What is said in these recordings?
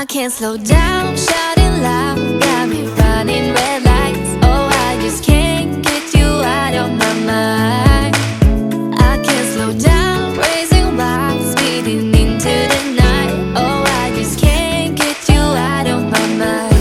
I can't slow down, shouting loud, got me running red lights. Oh, I just can't get you out of my mind. I can't slow down, racing wild, speeding into the night. Oh, I just can't get you out of my mind.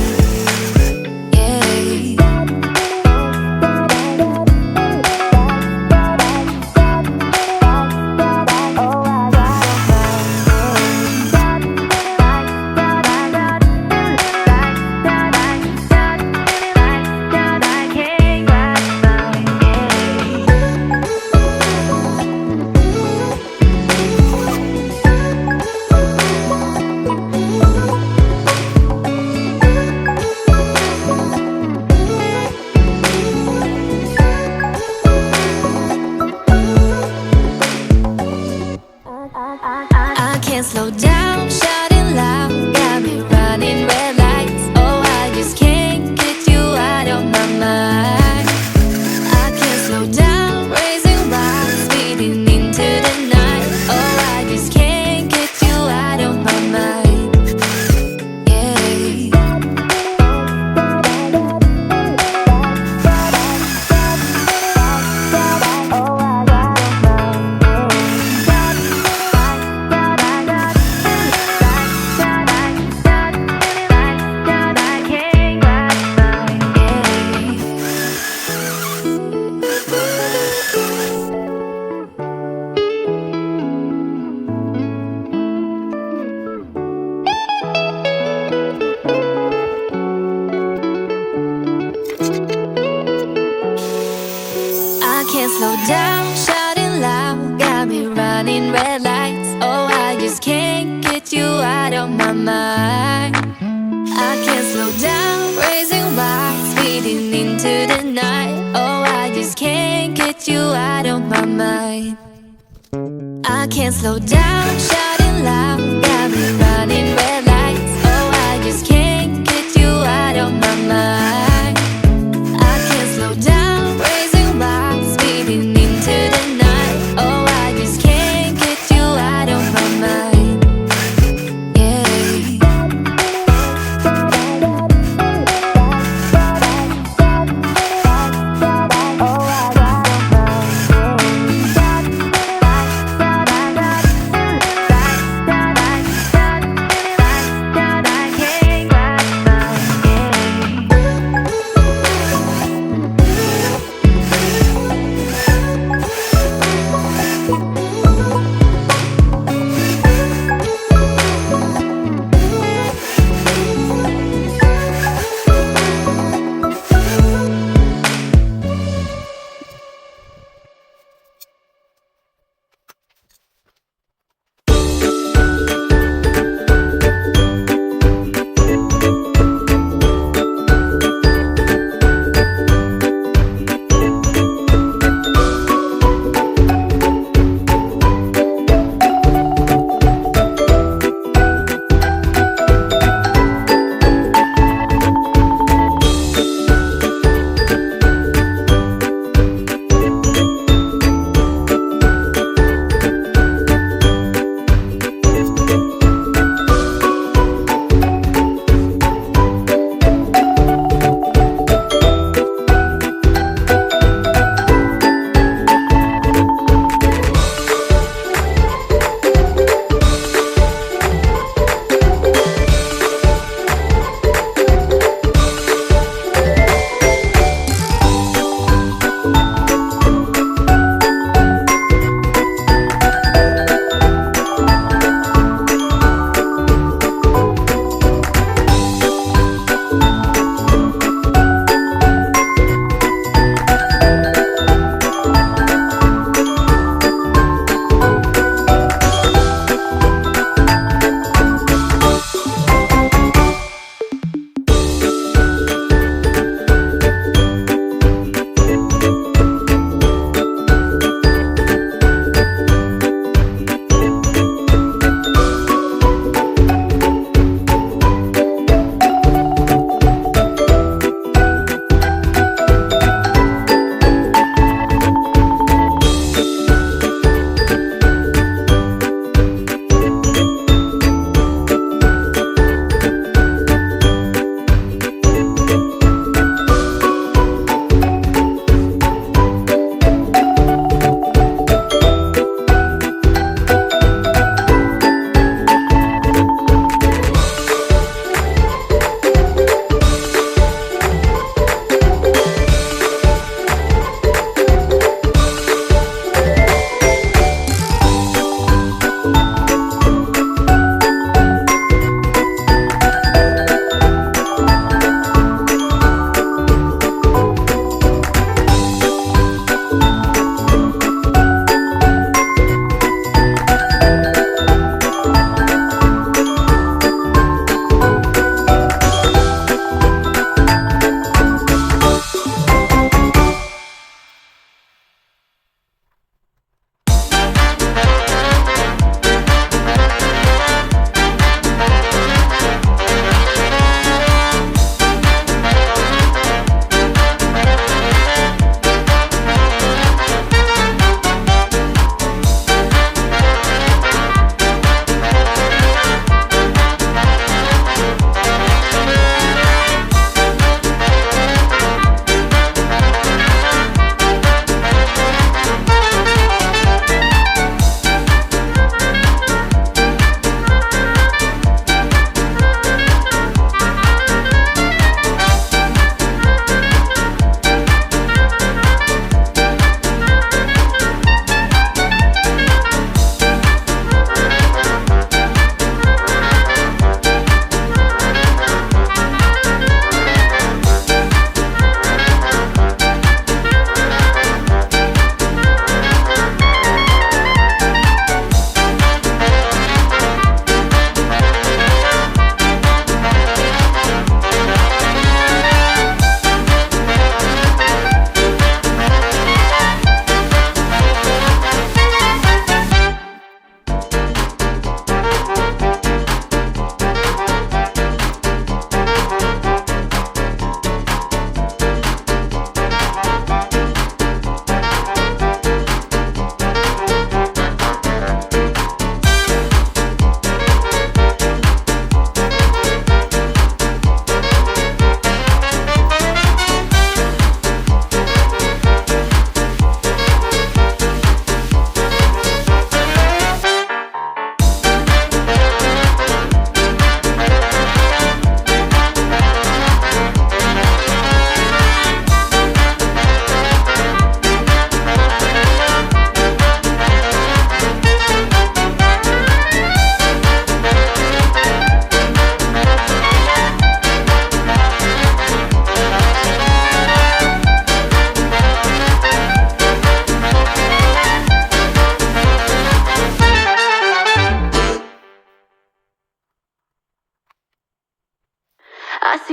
I can't slow down, shouting loud, got me running red lights. Oh, I just can't get you out of my mind. I can't slow down, racing wild, speeding into the night. Oh, I just can't get you out of my mind. I can't slow down, shouting loud, got me running red lights. Oh, I just can't get you out of my mind. I can't slow down, racing wild, speeding into the night. Oh, I just can't get you out of my mind. I can't slow down, shouting loud, got me running red lights. Oh, I just can't get you out of my mind. I can't slow down, racing wild, speeding into the night. Oh, I just can't get you out of my mind. I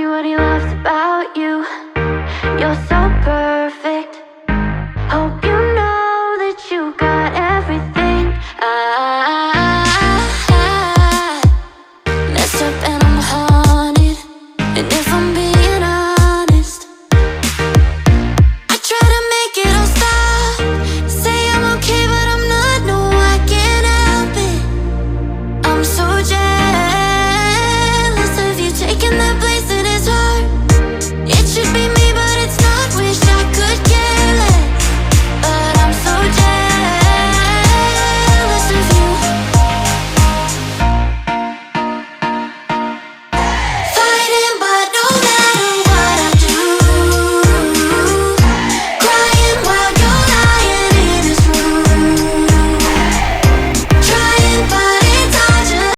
what he